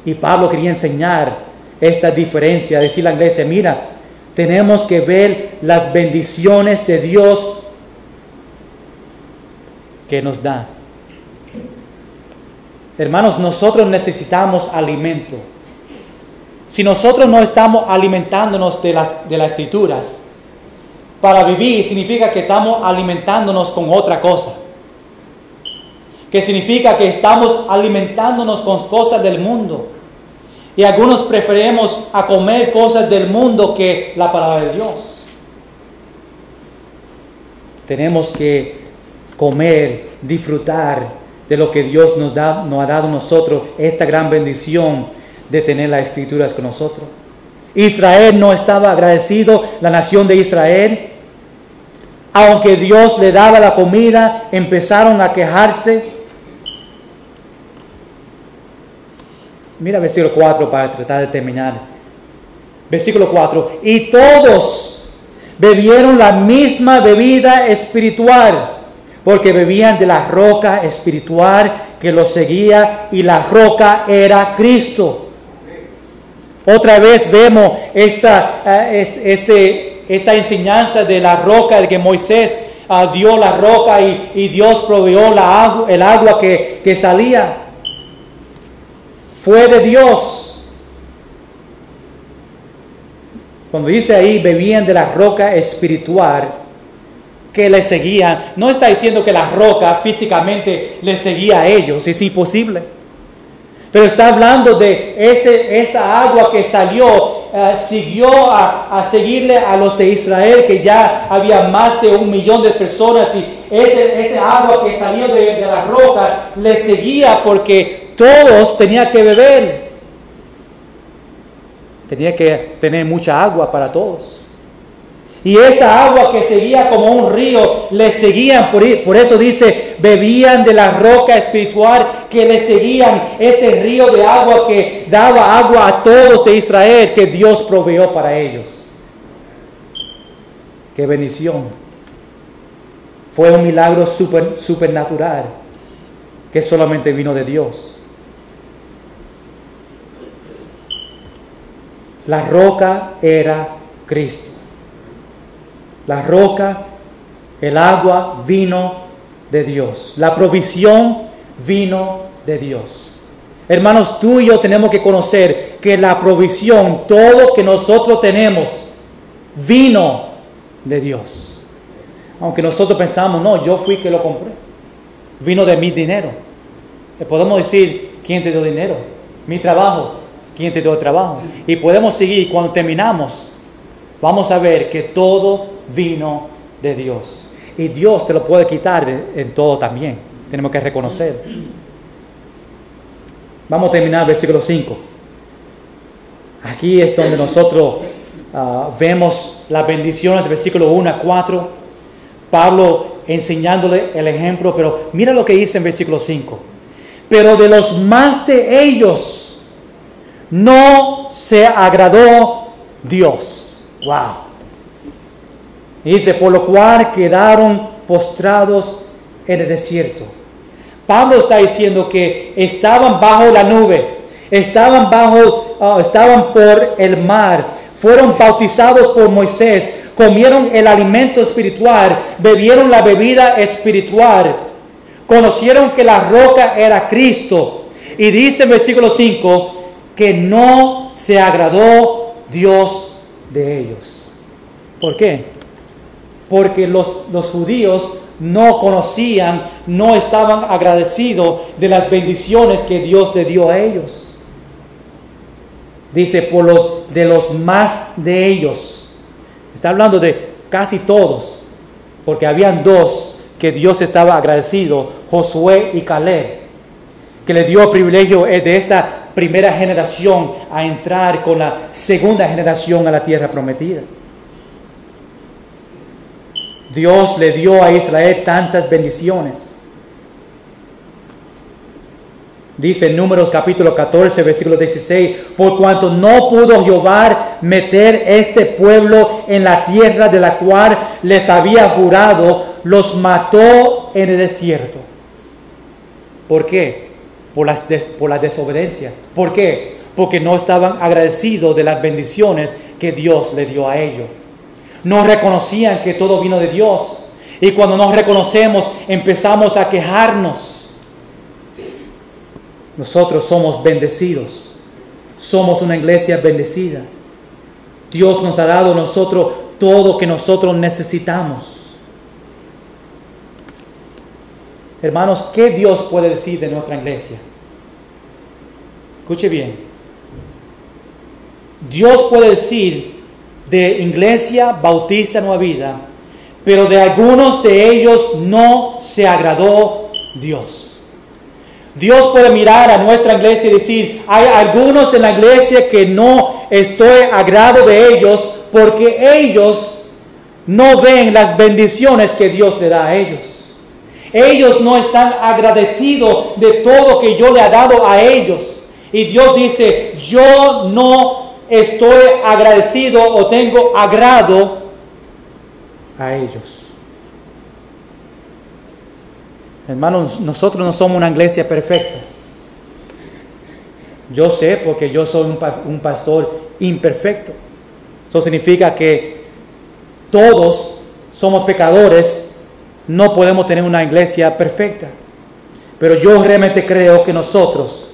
Y Pablo quería enseñar esta diferencia, decirle a la iglesia, mira, tenemos que ver las bendiciones de Dios que nos da. Hermanos, nosotros necesitamos alimento. Si nosotros no estamos alimentándonos de las escrituras para vivir, significa que estamos alimentándonos con otra cosa. Que significa que estamos alimentándonos con cosas del mundo. Y algunos preferimos a comer cosas del mundo que la palabra de Dios. Tenemos que comer, disfrutar de lo que Dios nos ha dado a nosotros, esta gran bendición de tener las Escrituras con nosotros. Israel no estaba agradecido, la nación de Israel. Aunque Dios le daba la comida, empezaron a quejarse. Mira versículo 4 para tratar de terminar. Versículo 4. Y todos bebieron la misma bebida espiritual, porque bebían de la roca espiritual que los seguía, y la roca era Cristo. Otra vez vemos esa enseñanza de la roca, de que Moisés dio la roca y Dios proveyó el agua que salía. Fue de Dios. Cuando dice ahí, bebían de la roca espiritual que les seguía, no está diciendo que la roca físicamente les seguía a ellos, es imposible. Pero está hablando de esa agua que salió, siguió a seguirle a los de Israel, que ya había más de 1 millón de personas, y ese agua que salió de la roca les seguía porque todos tenían que beber. Tenía que tener mucha agua para todos. Y esa agua que seguía como un río, les seguían. Por eso dice, bebían de la roca espiritual que les seguían. Ese río de agua que daba agua a todos de Israel, que Dios proveyó para ellos. ¡Qué bendición! Fue un milagro supernatural que solamente vino de Dios. La roca era Cristo. La roca, el agua vino de Dios. La provisión vino de Dios. Hermanos, tú y yo tenemos que conocer que la provisión, todo que nosotros tenemos, vino de Dios. Aunque nosotros pensamos, no, yo fui que lo compré. Vino de mi dinero. Podemos decir, ¿quién te dio dinero? Mi trabajo. ¿Quién te dio el trabajo? Y podemos seguir. Cuando terminamos, vamos a ver que todo vino de Dios. Y Dios te lo puede quitar en todo también. Tenemos que reconocer. Vamos a terminar versículo 5. Aquí es donde nosotros vemos las bendiciones, versículo 1 a 4. Pablo enseñándole el ejemplo, pero mira lo que dice en versículo 5. Pero de los más de ellos no se agradó Dios. Wow. Dice, por lo cual quedaron postrados en el desierto. Pablo está diciendo que estaban bajo la nube, estaban por el mar, fueron bautizados por Moisés, comieron el alimento espiritual, bebieron la bebida espiritual, conocieron que la roca era Cristo. Y dice en versículo 5, que no se agradó Dios de ellos. ¿Por qué? Porque los judíos no conocían, no estaban agradecidos de las bendiciones que Dios le dio a ellos. Dice, de los más de ellos. Está hablando de casi todos, porque habían dos que Dios estaba agradecido, Josué y Caleb, que le dio el privilegio de esa primera generación a entrar con la segunda generación a la tierra prometida. Dios le dio a Israel tantas bendiciones. Dice en Números capítulo 14, versículo 16, por cuanto no pudo Jehová meter este pueblo en la tierra de la cual les había jurado, los mató en el desierto. ¿Por qué? Por la desobediencia. ¿Por qué? Porque no estaban agradecidos de las bendiciones que Dios le dio a ellos. No reconocían que todo vino de Dios. Y cuando nos reconocemos, empezamos a quejarnos. Nosotros somos bendecidos. Somos una iglesia bendecida. Dios nos ha dado a nosotros todo que nosotros necesitamos. Hermanos, ¿qué Dios puede decir de nuestra iglesia? Escuche bien. Dios puede decir de Iglesia Bautista Nueva Vida, pero de algunos de ellos no se agradó Dios. Dios puede mirar a nuestra iglesia y decir, hay algunos en la iglesia que no estoy agrado de ellos porque ellos no ven las bendiciones que Dios le da a ellos. Ellos no están agradecidos de todo que yo le he dado a ellos. Y Dios dice, yo no estoy agradecido o tengo agrado a ellos. Hermanos, nosotros no somos una iglesia perfecta. Yo sé porque yo soy un pastor imperfecto. Eso significa que todos somos pecadores, no podemos tener una iglesia perfecta. Pero yo realmente creo que nosotros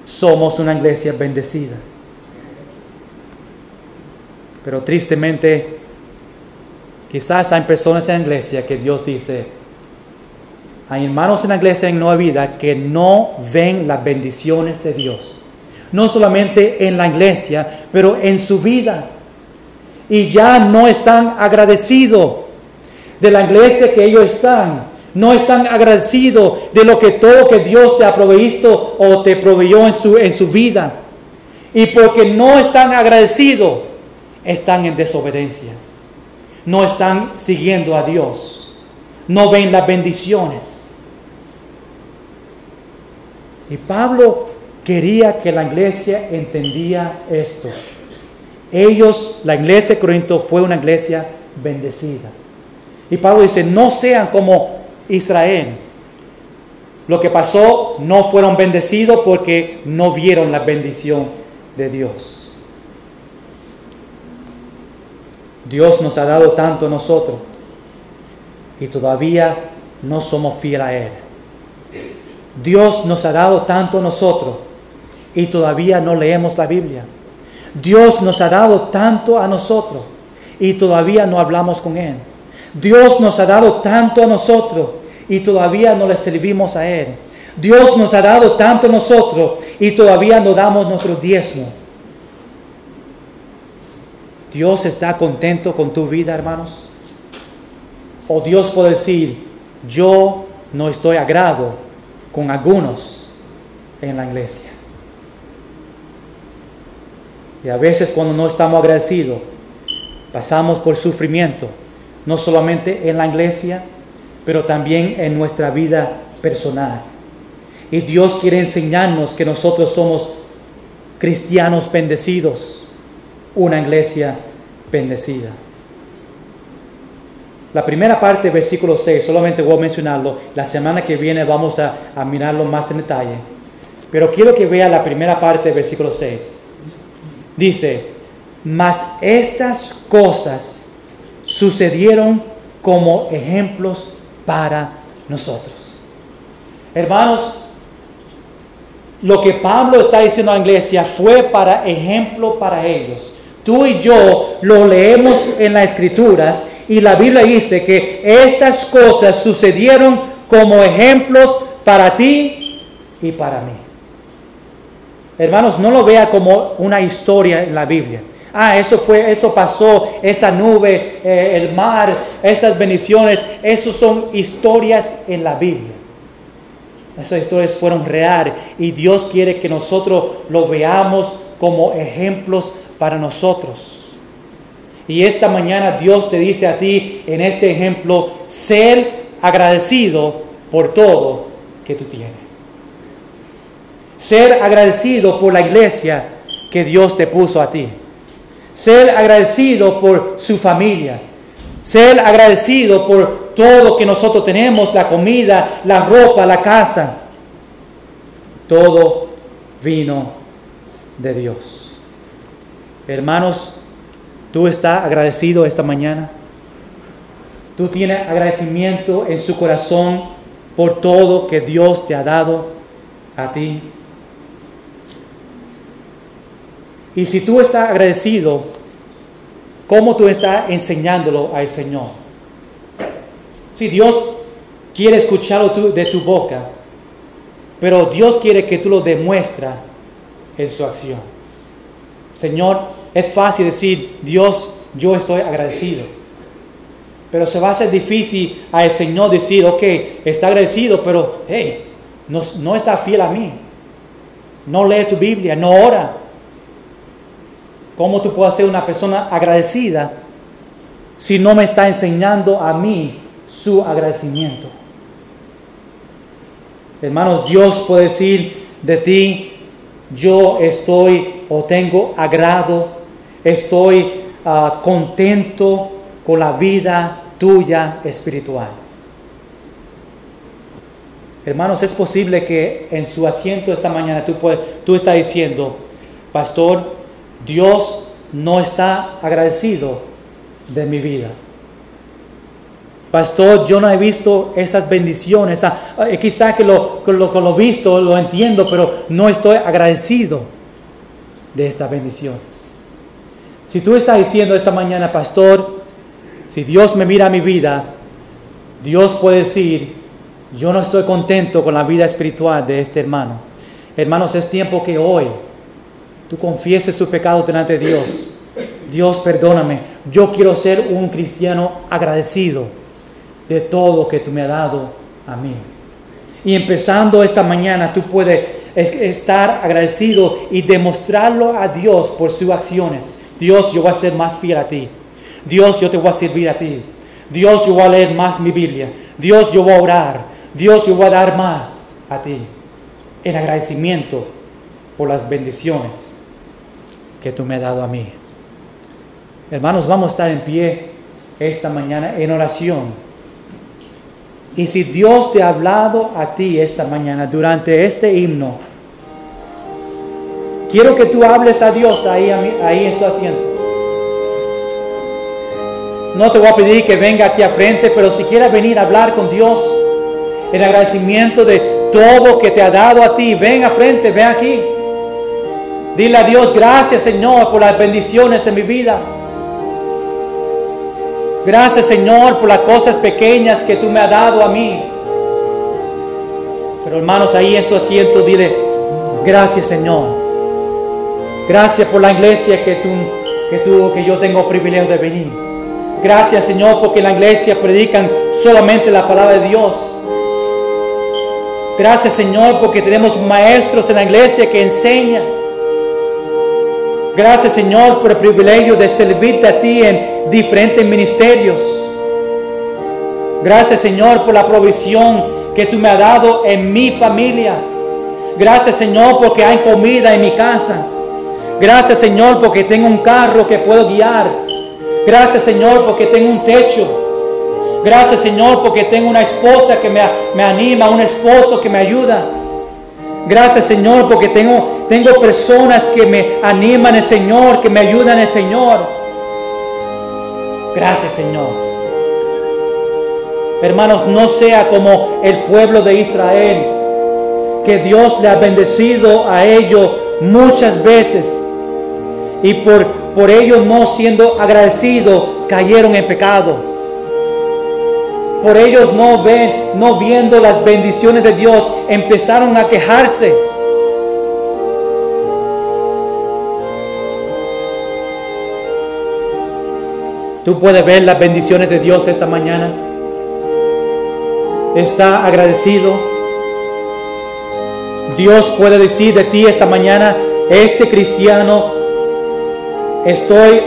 somos una iglesia bendecida. Pero tristemente, quizás hay personas en la iglesia que Dios dice, hay hermanos en la iglesia en Nueva Vida que no ven las bendiciones de Dios. No solamente en la iglesia, pero en su vida. Y ya no están agradecidos de la iglesia que ellos están. No están agradecidos de todo que Dios te ha provisto o te proveyó en su vida. Y porque no están agradecidos, están en desobediencia. No están siguiendo a Dios. No ven las bendiciones. Y Pablo quería que la iglesia entendía esto. La iglesia de Corinto fue una iglesia bendecida. Y Pablo dice, no sean como Israel. Lo que pasó, no fueron bendecidos porque no vieron la bendición de Dios. Dios nos ha dado tanto a nosotros y todavía no somos fieles a Él. Dios nos ha dado tanto a nosotros y todavía no leemos la Biblia. Dios nos ha dado tanto a nosotros y todavía no hablamos con Él. Dios nos ha dado tanto a nosotros y todavía no le servimos a Él. Dios nos ha dado tanto a nosotros y todavía no damos nuestro diezmo. ¿Dios está contento con tu vida, hermanos? O Dios puede decir, yo no estoy agrado con algunos en la iglesia. Y a veces cuando no estamos agradecidos, pasamos por sufrimiento, no solamente en la iglesia, pero también en nuestra vida personal. Y Dios quiere enseñarnos que nosotros somos cristianos bendecidos, una iglesia bendecida. La primera parte, versículo 6, solamente voy a mencionarlo. La semana que viene vamos a mirarlo más en detalle. Pero quiero que vea la primera parte, versículo 6. Dice, mas estas cosas sucedieron como ejemplos para nosotros. Hermanos, lo que Pablo está diciendo a la iglesia fue para ejemplo para ellos. Tú y yo lo leemos en las Escrituras y la Biblia dice que estas cosas sucedieron como ejemplos para ti y para mí. Hermanos, no lo vea como una historia en la Biblia. Eso pasó, esa nube, el mar, esas bendiciones, esos son historias en la Biblia. Esas historias fueron reales y Dios quiere que nosotros lo veamos como ejemplos para nosotros. Y esta mañana Dios te dice a ti en este ejemplo, ser agradecido por todo que tú tienes. Ser agradecido por la iglesia que Dios te puso a ti. Ser agradecido por su familia. Ser agradecido por todo que nosotros tenemos, la comida, la ropa, la casa. Todo vino de Dios. Hermanos, ¿tú estás agradecido esta mañana? ¿Tú tienes agradecimiento en su corazón por todo que Dios te ha dado a ti? Y si tú estás agradecido, ¿cómo tú estás enseñándolo al Señor? Si Dios quiere escucharlo de tu boca, pero Dios quiere que tú lo demuestres en su acción. Señor, es fácil decir, Dios, yo estoy agradecido. Pero se va a hacer difícil al Señor decir, ok, está agradecido, pero hey, no está fiel a mí. No lee tu Biblia, no ora. ¿Cómo tú puedes ser una persona agradecida si no me está enseñando a mí su agradecimiento? Hermanos, Dios puede decir de ti, yo estoy o tengo agrado, estoy contento con la vida tuya espiritual. Hermanos, es posible que en su asiento esta mañana tú estás diciendo, pastor, Dios no está agradecido de mi vida. Pastor, yo no he visto esas bendiciones. Quizá que lo visto, lo entiendo, pero no estoy agradecido de estas bendiciones. Si tú estás diciendo esta mañana, pastor, si Dios me mira a mi vida, Dios puede decir, yo no estoy contento con la vida espiritual de este hermano. Hermanos, es tiempo que hoy tú confieses sus pecados delante de Dios. Dios, perdóname, yo quiero ser un cristiano agradecido de todo que tú me has dado a mí. Y empezando esta mañana, tú puedes estar agradecido y demostrarlo a Dios por sus acciones. Dios, yo voy a ser más fiel a ti. Dios, yo te voy a servir a ti. Dios, yo voy a leer más mi Biblia. Dios, yo voy a orar. Dios, yo voy a dar más a ti. En agradecimiento por las bendiciones que tú me has dado a mí. Hermanos, vamos a estar en pie esta mañana en oración. Y si Dios te ha hablado a ti esta mañana durante este himno, quiero que tú hables a Dios ahí en su asiento. No te voy a pedir que venga aquí a frente, pero si quieres venir a hablar con Dios en agradecimiento de todo que te ha dado a ti, ven a frente, ven aquí. Dile a Dios, gracias Señor por las bendiciones en mi vida. Gracias Señor por las cosas pequeñas que tú me has dado a mí. Pero hermanos, ahí en su asiento dile, gracias Señor. Gracias por la iglesia que yo tengo el privilegio de venir. Gracias Señor porque en la iglesia predican solamente la palabra de Dios. Gracias Señor porque tenemos maestros en la iglesia que enseñan. Gracias Señor por el privilegio de servirte a ti en diferentes ministerios. Gracias Señor por la provisión que tú me has dado en mi familia. Gracias Señor porque hay comida en mi casa. Gracias Señor porque tengo un carro que puedo guiar. Gracias Señor porque tengo un techo. Gracias Señor porque tengo una esposa que me anima, un esposo que me ayuda. Gracias Señor porque tengo personas que me animan en el Señor, que me ayudan en el Señor. Gracias Señor. Hermanos, no sea como el pueblo de Israel, que Dios le ha bendecido a ellos muchas veces y por ellos no siendo agradecidos cayeron en pecado. Por ellos no viendo las bendiciones de Dios, empezaron a quejarse. Tú puedes ver las bendiciones de Dios esta mañana. Está agradecido. Dios puede decir de ti esta mañana, este cristiano, estoy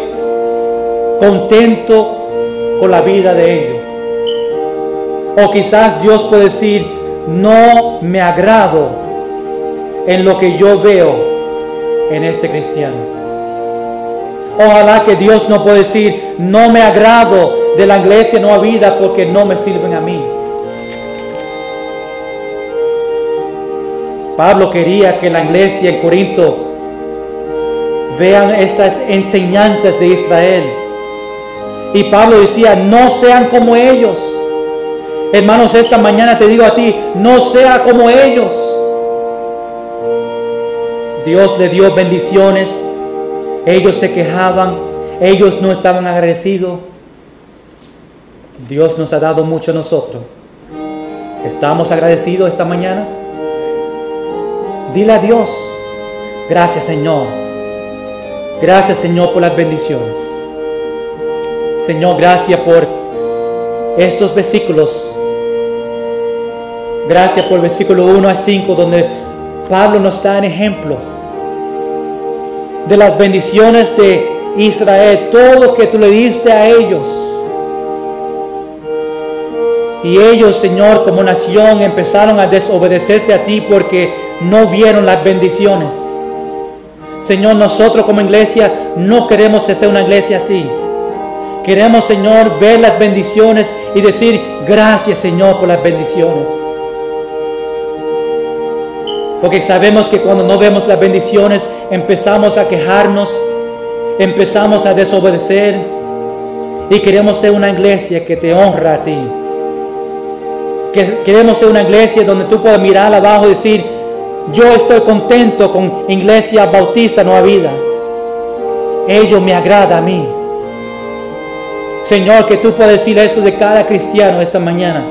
contento con la vida de ellos. O quizás Dios puede decir, no me agrado en lo que yo veo en este cristiano. Ojalá que Dios no pueda decir, no me agrado de la iglesia Nueva Vida porque no me sirven a mí. Pablo quería que la iglesia en Corinto vean estas enseñanzas de Israel. Y Pablo decía, no sean como ellos. Hermanos, esta mañana te digo a ti, no sea como ellos. Dios le dio bendiciones. Ellos se quejaban. Ellos no estaban agradecidos. Dios nos ha dado mucho a nosotros. ¿Estamos agradecidos esta mañana? Dile a Dios, gracias Señor. Gracias, Señor, por las bendiciones. Señor, gracias por estos versículos. Gracias por el versículo 1 a 5, donde Pablo nos da en ejemplo de las bendiciones de Israel, todo lo que tú le diste a ellos. Y ellos, Señor, como nación, empezaron a desobedecerte a ti porque no vieron las bendiciones. Señor, nosotros como iglesia no queremos ser una iglesia así. Queremos, Señor, ver las bendiciones y decir gracias, Señor, por las bendiciones. Porque sabemos que cuando no vemos las bendiciones empezamos a quejarnos, empezamos a desobedecer y queremos ser una iglesia que te honra a ti. Queremos ser una iglesia donde tú puedas mirar abajo y decir, yo estoy contento con Iglesia Bautista Nueva Vida. Ello me agrada a mí. Señor, que tú puedas decir eso de cada cristiano esta mañana.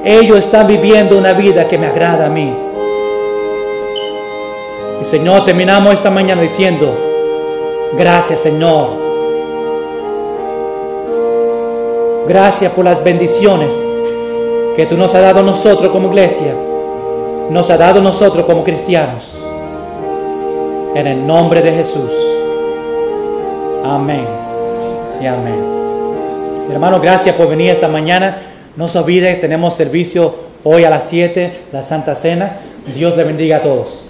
Ellos están viviendo una vida que me agrada a mí. Y Señor, terminamos esta mañana diciendo, gracias, Señor. Gracias por las bendiciones que tú nos has dado a nosotros como iglesia, nos has dado a nosotros como cristianos. En el nombre de Jesús. Amén y amén. Hermanos, gracias por venir esta mañana. No se olvide, tenemos servicio hoy a las 7, la Santa Cena. Dios le bendiga a todos.